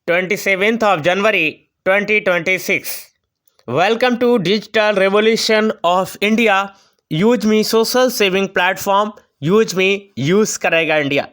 27th of January 2026. Welcome to Digital Revolution of India. Use me social saving platform use me use करेगा India.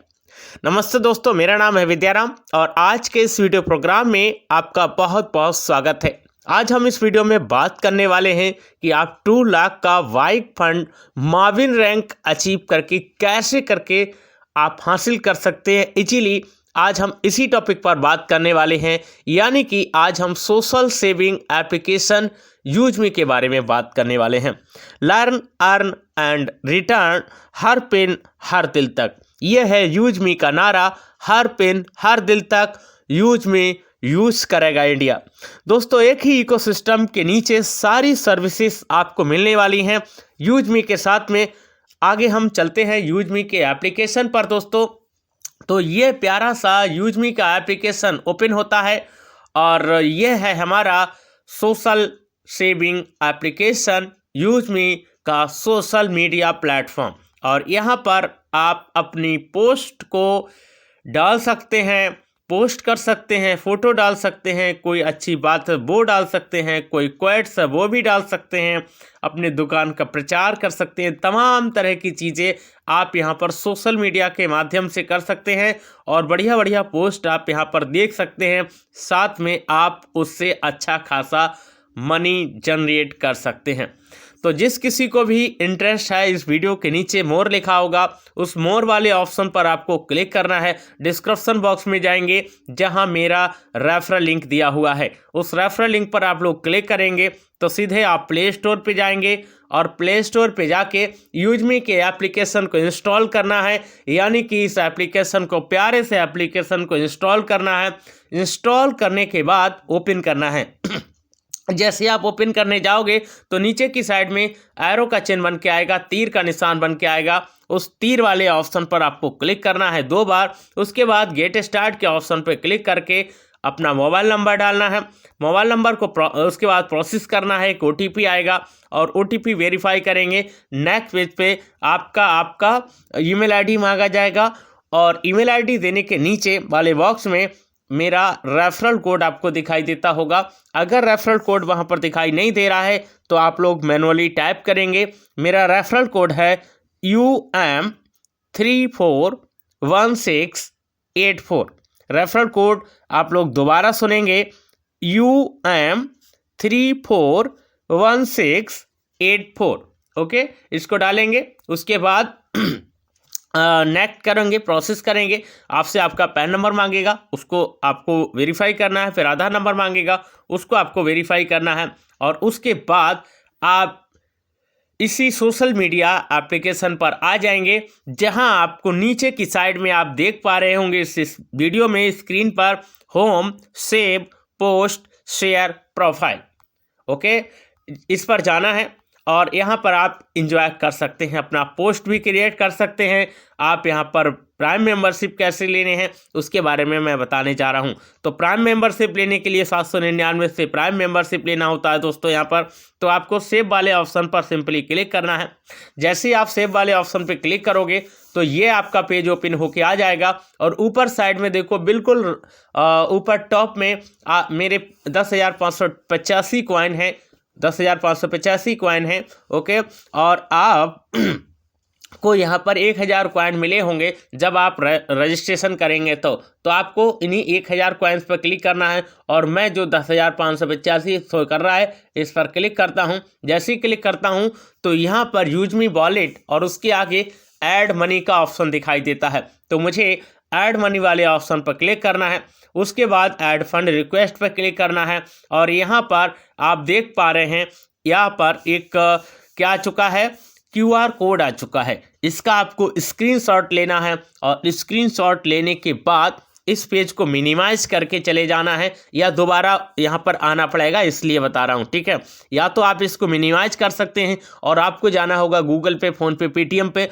नमस्ते दोस्तों, मेरा नाम है विद्याराम और आज के इस वीडियो प्रोग्राम में आपका बहुत बहुत स्वागत है। आज हम इस वीडियो में बात करने वाले हैं कि आप 2 लाख का वाइक फंड माविन रैंक अचीव करके कैसे करके आप हासिल कर सकते हैं इजीली। आज हम इसी टॉपिक पर बात करने वाले हैं, यानी कि आज हम सोशल सेविंग एप्लीकेशन यूजमी के बारे में बात करने वाले हैं। लर्न, अर्न एंड रिटर्न, हर पेन हर दिल तक, यह है यूजमी का नारा। हर पेन हर दिल तक, यूजमी यूज़ करेगा इंडिया। दोस्तों, एक ही इकोसिस्टम के नीचे सारी सर्विसेज आपको मिलने वाली हैं यूजमी के साथ में। आगे हम चलते हैं यूजमी के एप्लीकेशन पर दोस्तों। तो ये प्यारा सा यूजमी का एप्लीकेशन ओपन होता है और ये है हमारा सोशल सेविंग एप्लीकेशन यूजमी का सोशल मीडिया प्लेटफॉर्म। और यहाँ पर आप अपनी पोस्ट को डाल सकते हैं, पोस्ट कर सकते हैं, फ़ोटो डाल सकते हैं, कोई अच्छी बात है वो डाल सकते हैं, कोई क्वेट्स है वो भी डाल सकते हैं, अपने दुकान का प्रचार कर सकते हैं। तमाम तरह की चीज़ें आप यहाँ पर सोशल मीडिया के माध्यम से कर सकते हैं और बढ़िया बढ़िया पोस्ट आप यहाँ पर देख सकते हैं। साथ में आप उससे अच्छा खासा मनी जनरेट कर सकते हैं। तो जिस किसी को भी इंटरेस्ट है, इस वीडियो के नीचे मोर लिखा होगा, उस मोर वाले ऑप्शन पर आपको क्लिक करना है। डिस्क्रिप्शन बॉक्स में जाएंगे जहां मेरा रेफरल लिंक दिया हुआ है, उस रेफरल लिंक पर आप लोग क्लिक करेंगे तो सीधे आप प्ले स्टोर पे जाएंगे और प्ले स्टोर पे जाके यूजमी के एप्लीकेशन को इंस्टॉल करना है। यानी कि इस एप्लीकेशन को, प्यारे से एप्लीकेशन को इंस्टॉल करना है। इंस्टॉल करने के बाद ओपन करना है। जैसे आप ओपन करने जाओगे तो नीचे की साइड में एरो का चिन्ह बन के आएगा, तीर का निशान बन के आएगा। उस तीर वाले ऑप्शन पर आपको क्लिक करना है 2 बार। उसके बाद गेट स्टार्ट के ऑप्शन पर क्लिक करके अपना मोबाइल नंबर डालना है। मोबाइल नंबर को उसके बाद प्रोसेस करना है। एक OTP आएगा और OTP वेरीफाई करेंगे। नेक्स्ट पेज पे आपका ईमेल आईडी मांगा जाएगा और ईमेल आईडी देने के नीचे वाले बॉक्स में मेरा रेफरल कोड आपको दिखाई देता होगा। अगर रेफरल कोड वहाँ पर दिखाई नहीं दे रहा है तो आप लोग मैनुअली टाइप करेंगे। मेरा रेफरल कोड है UM341684। रेफरल कोड आप लोग दोबारा सुनेंगे, UM341684। ओके, इसको डालेंगे। उसके बाद नेक्स्ट करेंगे, प्रोसेस करेंगे। आपसे आपका पैन नंबर मांगेगा, उसको आपको वेरीफाई करना है। फिर आधार नंबर मांगेगा, उसको आपको वेरीफाई करना है। और उसके बाद आप इसी सोशल मीडिया एप्लीकेशन पर आ जाएंगे, जहां आपको नीचे की साइड में आप देख पा रहे होंगे इस वीडियो में स्क्रीन पर, home, save, post, share, profile. Okay, इस पर जाना है और यहाँ पर आप इंजॉय कर सकते हैं, अपना पोस्ट भी क्रिएट कर सकते हैं। आप यहाँ पर प्राइम मेंबरशिप कैसे लेने हैं उसके बारे में मैं बताने जा रहा हूँ। तो प्राइम मेंबरशिप लेने के लिए 799 से प्राइम मेंबरशिप लेना होता है दोस्तों यहाँ पर। तो आपको सेव वाले ऑप्शन पर सिंपली क्लिक करना है। जैसे ही आप सेव वाले ऑप्शन पर क्लिक करोगे तो ये आपका पेज ओपन होके आ जाएगा। और ऊपर साइड में देखो, बिल्कुल ऊपर टॉप में मेरे 10,585 कॉइन है, 10,585 कॉइन है। ओके, और आप को यहाँ पर 1,000 कॉइन मिले होंगे जब आप रजिस्ट्रेशन करेंगे। तो आपको इन्हीं 1,000 कॉइन्स पर क्लिक करना है। और मैं जो 10,585 शो कर रहा है इस पर क्लिक करता हूँ। जैसे ही क्लिक करता हूँ तो यहाँ पर यूजमी वॉलेट और उसके आगे ऐड मनी का ऑप्शन दिखाई देता है। तो मुझे ऐड मनी वाले ऑप्शन पर क्लिक करना है। उसके बाद ऐड फंड रिक्वेस्ट पर क्लिक करना है। और यहाँ पर आप देख पा रहे हैं, यहाँ पर एक क्या आ चुका है, QR कोड आ चुका है। इसका आपको स्क्रीनशॉट लेना है और स्क्रीनशॉट लेने के बाद इस पेज को मिनिमाइज करके चले जाना है, या दोबारा यहाँ पर आना पड़ेगा, इसलिए बता रहा हूँ। ठीक है, या तो आप इसको मिनिमाइज कर सकते हैं और आपको जाना होगा गूगल पे, फ़ोन पे, पेटीएम पे।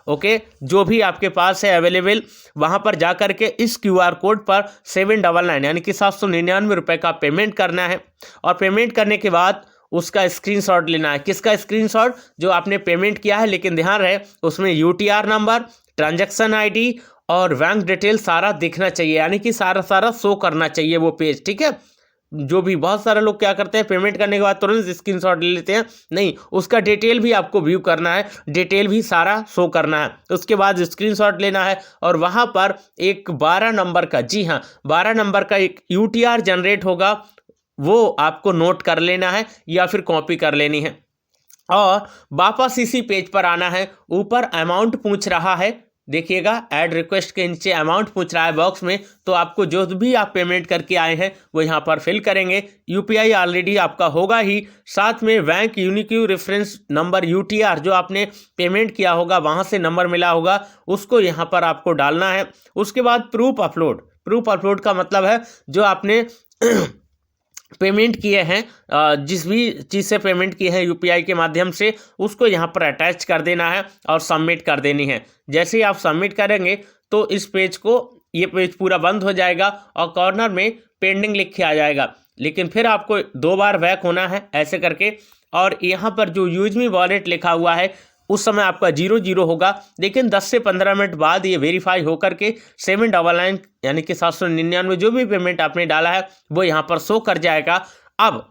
ओके, जो भी आपके पास है अवेलेबल, वहाँ पर जा कर के इस QR कोड पर 799 यानी कि 799 रुपये का पेमेंट करना है। और पेमेंट करने के बाद उसका स्क्रीनशॉट लेना है। किसका स्क्रीनशॉट? जो आपने पेमेंट किया है, लेकिन ध्यान रहे उसमें UTR नंबर, ट्रांजैक्शन ID और बैंक डिटेल सारा दिखना चाहिए, यानी कि सारा शो करना चाहिए वो पेज, ठीक है। जो भी बहुत सारे लोग क्या करते हैं, पेमेंट करने के बाद तुरंत स्क्रीनशॉट ले लेते हैं, नहीं, उसका डिटेल भी आपको व्यू करना है, डिटेल भी सारा शो करना है, उसके बाद स्क्रीनशॉट लेना है और वहाँ पर एक 12 नंबर का, जी हाँ 12 नंबर का एक UTR जनरेट होगा, वो आपको नोट कर लेना है या फिर कॉपी कर लेनी है। और वापस इसी पेज पर आना है, ऊपर अमाउंट पूछ रहा है, देखिएगा ऐड रिक्वेस्ट के नीचे अमाउंट पूछ रहा है बॉक्स में, तो आपको जो भी आप पेमेंट करके आए हैं वो यहाँ पर फिल करेंगे। UPI ऑलरेडी आपका होगा ही, साथ में bank unique reference number UTR जो आपने पेमेंट किया होगा वहाँ से नंबर मिला होगा, उसको यहाँ पर आपको डालना है। उसके बाद प्रूफ अपलोड का मतलब है जो आपने पेमेंट किए हैं, जिस भी चीज़ से पेमेंट किए हैं UPI के माध्यम से, उसको यहाँ पर अटैच कर देना है और सबमिट कर देनी है। जैसे ही आप सबमिट करेंगे तो इस पेज को, ये पेज पूरा बंद हो जाएगा और कॉर्नर में पेंडिंग लिख के आ जाएगा, लेकिन फिर आपको 2 बार बैक होना है ऐसे करके, और यहाँ पर जो यूज मी वॉलेट लिखा हुआ है उस समय आपका 00 होगा, लेकिन 10 से 15 मिनट बाद ये वेरीफाई होकर के 799 यानी कि 799 जो भी पेमेंट आपने डाला है वो यहाँ पर शो कर जाएगा। अब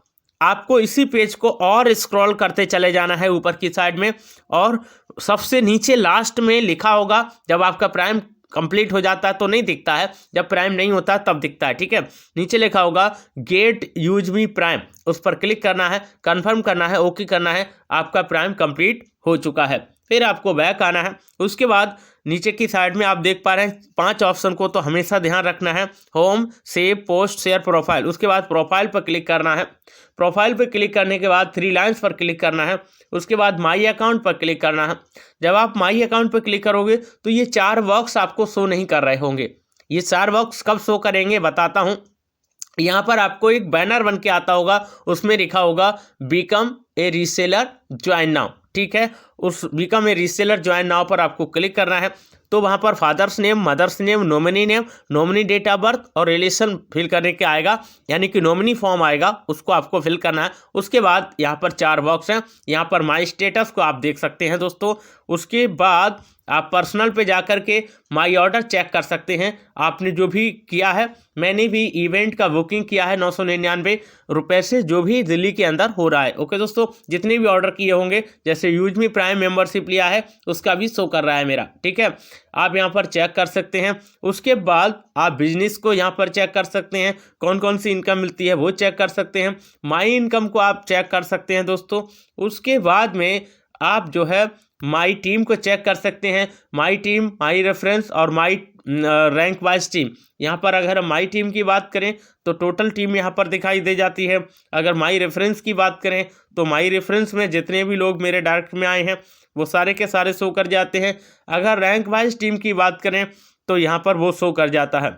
आपको इसी पेज को और स्क्रॉल करते चले जाना है ऊपर की साइड में, और सबसे नीचे लास्ट में लिखा होगा, जब आपका प्राइम कंप्लीट हो जाता है तो नहीं दिखता है, जब प्राइम नहीं होता तब दिखता है, ठीक है। नीचे लिखा होगा गेट यूज मी प्राइम, उस पर क्लिक करना है, कंफर्म करना है, ओके करना है, आपका प्राइम कंप्लीट हो चुका है। फिर आपको बैक आना है। उसके बाद नीचे की साइड में आप देख पा रहे हैं 5 ऑप्शन को तो हमेशा ध्यान रखना है, home, save, post, share, profile. उसके बाद प्रोफाइल पर क्लिक करना है, प्रोफाइल पर क्लिक करने के बाद 3 लाइन्स पर क्लिक करना है, उसके बाद माई अकाउंट पर क्लिक करना है। जब आप माई अकाउंट पर क्लिक करोगे तो ये 4 बॉक्स आपको शो नहीं कर रहे होंगे। ये 4 बॉक्स कब शो करेंगे बताता हूँ। यहाँ पर आपको एक बैनर बन के आता होगा, उसमें लिखा होगा become a reseller join now, ठीक है। उस become a reseller join now पर आपको क्लिक करना है। तो वहाँ पर father's name, mother's name, name, nominee date of birth और रिलेशन फिल करने के आएगा, यानी कि नॉमिनी फॉर्म आएगा, उसको आपको फिल करना है। उसके बाद यहाँ पर 4 बॉक्स हैं, यहाँ पर माई स्टेटस को आप देख सकते हैं दोस्तों। उसके बाद आप पर्सनल पे जाकर के माई ऑर्डर चेक कर सकते हैं, आपने जो भी किया है। मैंने भी इवेंट का बुकिंग किया है 999 रुपये से, जो भी दिल्ली के अंदर हो रहा है। ओके दोस्तों, जितने भी ऑर्डर किए होंगे, जैसे यूज मी प्राइम मेंबरशिप लिया है उसका भी शो कर रहा है मेरा, ठीक है। आप यहाँ पर चेक कर सकते हैं। उसके बाद आप बिजनेस को यहाँ पर चेक कर सकते हैं, कौन कौन सी इनकम मिलती है वो चेक कर सकते हैं। माई इनकम को आप चेक कर सकते हैं दोस्तों। उसके बाद में आप जो है माई टीम को चेक कर सकते हैं, माई टीम, माई रेफरेंस और माई रैंक वाइज टीम। यहाँ पर अगर हम माई टीम की बात करें तो टोटल टीम यहाँ पर दिखाई दे जाती है। अगर माई रेफरेंस की बात करें तो माई रेफरेंस में जितने भी लोग मेरे डायरेक्ट में आए हैं वो सारे के सारे शो कर जाते हैं। अगर रैंक वाइज टीम की बात करें तो यहाँ पर वो शो कर जाता है।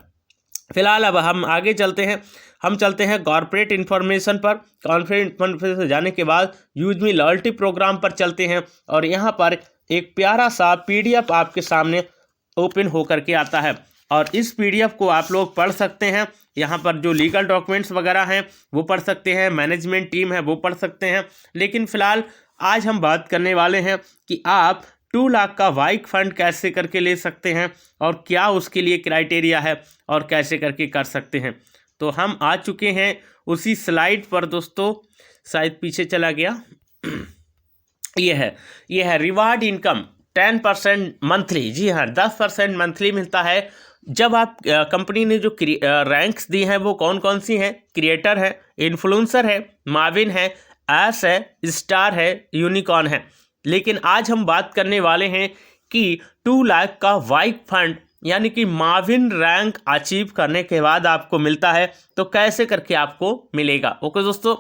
फिलहाल अब हम आगे चलते हैं, हम चलते हैं कॉर्पोरेट इन्फॉर्मेशन पर। कॉर्पोरेट इन्फॉर्मेशन से जाने के बाद यूज मी लॉयल्टी प्रोग्राम पर चलते हैं, और यहाँ पर एक प्यारा सा PDF आपके सामने ओपन होकर के आता है, और इस PDF को आप लोग पढ़ सकते हैं। यहाँ पर जो लीगल डॉक्यूमेंट्स वगैरह हैं वो पढ़ सकते हैं, मैनेजमेंट टीम है वो पढ़ सकते हैं। लेकिन फ़िलहाल आज हम बात करने वाले हैं कि आप 2 लाख का वाइक फंड कैसे करके ले सकते हैं और क्या उसके लिए क्राइटेरिया है और कैसे करके कर सकते हैं। तो हम आ चुके हैं उसी स्लाइड पर दोस्तों, शायद पीछे चला गया। ये है रिवार्ड इनकम 10% मंथली। जी हाँ, 10% मंथली मिलता है। जब आप कंपनी ने जो रैंक्स दी हैं वो कौन कौन सी हैं? क्रिएटर है, इन्फ्लुएंसर है, माविन है, एस है, स्टार है, यूनिकॉर्न है। लेकिन आज हम बात करने वाले हैं कि 2 लाख का वाइक फंड यानी कि माविन रैंक अचीव करने के बाद आपको मिलता है, तो कैसे करके आपको मिलेगा। ओके दोस्तों,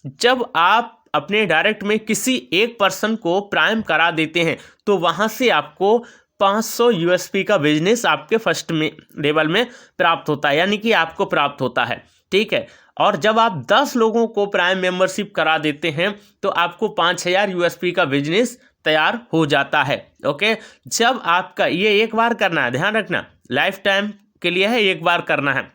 जब आप अपने डायरेक्ट में किसी एक पर्सन को प्राइम करा देते हैं तो वहाँ से आपको 500 USP का बिजनेस आपके फर्स्ट में लेवल में प्राप्त होता है, यानी कि आपको प्राप्त होता है, ठीक है। और जब आप 10 लोगों को प्राइम मेंबरशिप करा देते हैं तो आपको 5000 USP का बिजनेस तैयार हो जाता है। ओके, जब आपका ये एक बार करना है, ध्यान रखना, लाइफ टाइम के लिए है, एक बार करना है।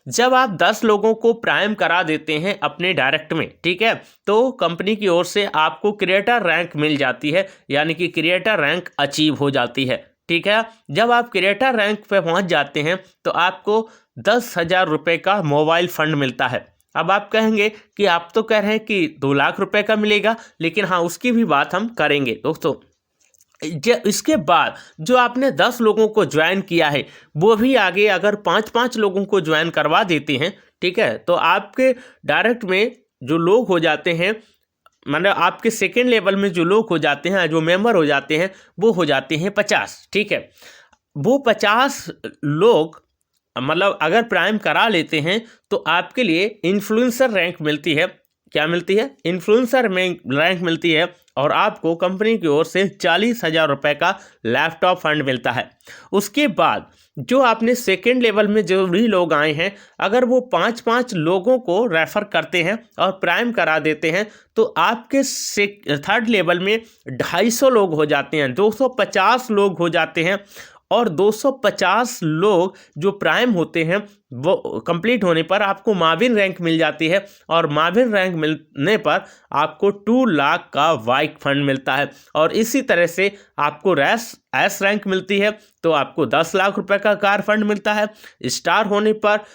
जब आप 10 लोगों को प्राइम करा देते हैं अपने डायरेक्ट में, ठीक है, तो कंपनी की ओर से आपको क्रिएटर रैंक मिल जाती है, यानी कि क्रिएटर रैंक अचीव हो जाती है। ठीक है। जब आप क्रिएटर रैंक पे पहुंच जाते हैं तो आपको 10,000 रुपये का मोबाइल फंड मिलता है। अब आप कहेंगे कि आप तो कह रहे हैं कि 2 लाख रुपए का मिलेगा, लेकिन हाँ, उसकी भी बात हम करेंगे दोस्तों। इसके बाद जो आपने 10 लोगों को ज्वाइन किया है, वो भी आगे अगर 5-5 लोगों को ज्वाइन करवा देते हैं, ठीक है, तो आपके डायरेक्ट में जो लोग हो जाते हैं, मतलब आपके सेकेंड लेवल में जो लोग हो जाते हैं, जो मेंबर हो जाते हैं, वो हो जाते हैं 50, ठीक है। वो 50 लोग मतलब अगर प्राइम करा लेते हैं तो आपके लिए इन्फ्लुएंसर रैंक मिलती है। क्या मिलती है? इन्फ्लुएंसर में रैंक मिलती है और आपको कंपनी की ओर से 40,000 रुपये का लैपटॉप फंड मिलता है। उसके बाद जो आपने सेकेंड लेवल में जो भी लोग आए हैं, अगर वो 5-5 लोगों को रेफ़र करते हैं और प्राइम करा देते हैं तो आपके थर्ड लेवल में 250 लोग हो जाते हैं, 250 लोग हो जाते हैं। और 250 लोग जो प्राइम होते हैं वो कंप्लीट होने पर आपको माविन रैंक मिल जाती है और माविन रैंक मिलने पर आपको 2 लाख का बाइक फंड मिलता है। और इसी तरह से आपको एस रैंक मिलती है तो आपको 10 लाख रुपए का कार फंड मिलता है। स्टार होने पर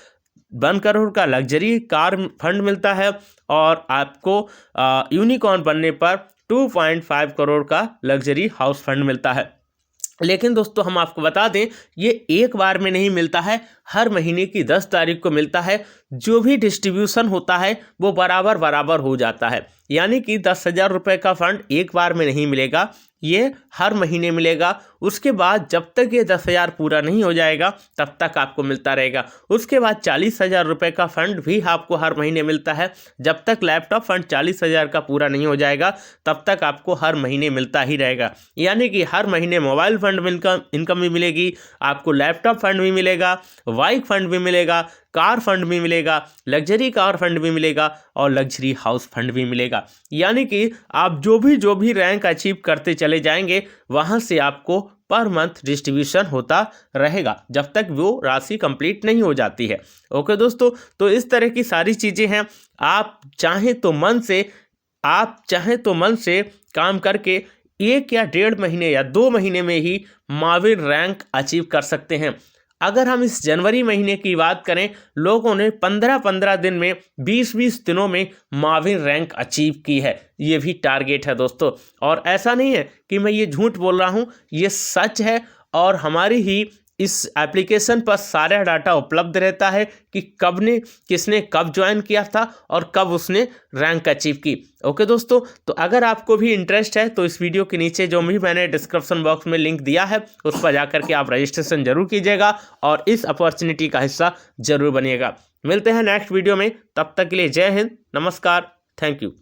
1 करोड़ का लग्जरी कार फंड मिलता है और आपको यूनिकॉर्न बनने पर 2.5 करोड़ का लग्जरी हाउस फंड मिलता है। लेकिन दोस्तों हम आपको बता दें, ये एक बार में नहीं मिलता है, हर महीने की 10 तारीख को मिलता है। जो भी डिस्ट्रीब्यूशन होता है वो बराबर हो जाता है, यानी कि 10,000 रुपये का फंड एक बार में नहीं मिलेगा, ये हर महीने मिलेगा। उसके बाद जब तक ये 10,000 पूरा नहीं हो जाएगा तब तक आपको मिलता रहेगा। उसके बाद 40,000 रुपये का फंड भी आपको हर महीने मिलता है। जब तक लैपटॉप फंड 40,000 का पूरा नहीं हो जाएगा तब तक आपको हर महीने मिलता ही रहेगा, यानी कि हर महीने मोबाइल फंड इनकम भी मिलेगी, आपको लैपटॉप फंड भी मिलेगा, बाइक फंड भी मिलेगा, कार फंड भी मिलेगा, लग्जरी कार फंड भी मिलेगा और लग्जरी हाउस फंड भी मिलेगा। यानी कि आप जो भी रैंक अचीव करते चले जाएंगे वहाँ से आपको पर मंथ डिस्ट्रीब्यूशन होता रहेगा जब तक वो राशि कंप्लीट नहीं हो जाती है। ओके दोस्तों, तो इस तरह की सारी चीज़ें हैं। आप चाहें तो मन से काम करके 1 या 1.5 महीने या 2 महीने में ही माविन रैंक अचीव कर सकते हैं। अगर हम इस जनवरी महीने की बात करें, लोगों ने 15-15 दिन में 20-20 दिनों में माविन रैंक अचीव की है। ये भी टारगेट है दोस्तों, और ऐसा नहीं है कि मैं ये झूठ बोल रहा हूँ, ये सच है। और हमारी ही इस एप्लीकेशन पर सारा डाटा उपलब्ध रहता है कि किसने कब ज्वाइन किया था और कब उसने रैंक अचीव की। ओके दोस्तों, तो अगर आपको भी इंटरेस्ट है तो इस वीडियो के नीचे जो भी मैंने डिस्क्रिप्शन बॉक्स में लिंक दिया है उस पर जाकर के आप रजिस्ट्रेशन जरूर कीजिएगा और इस अपॉर्चुनिटी का हिस्सा जरूर बनिएगा। मिलते हैं नेक्स्ट वीडियो में, तब तक के लिए जय हिंद, नमस्कार, थैंक यू।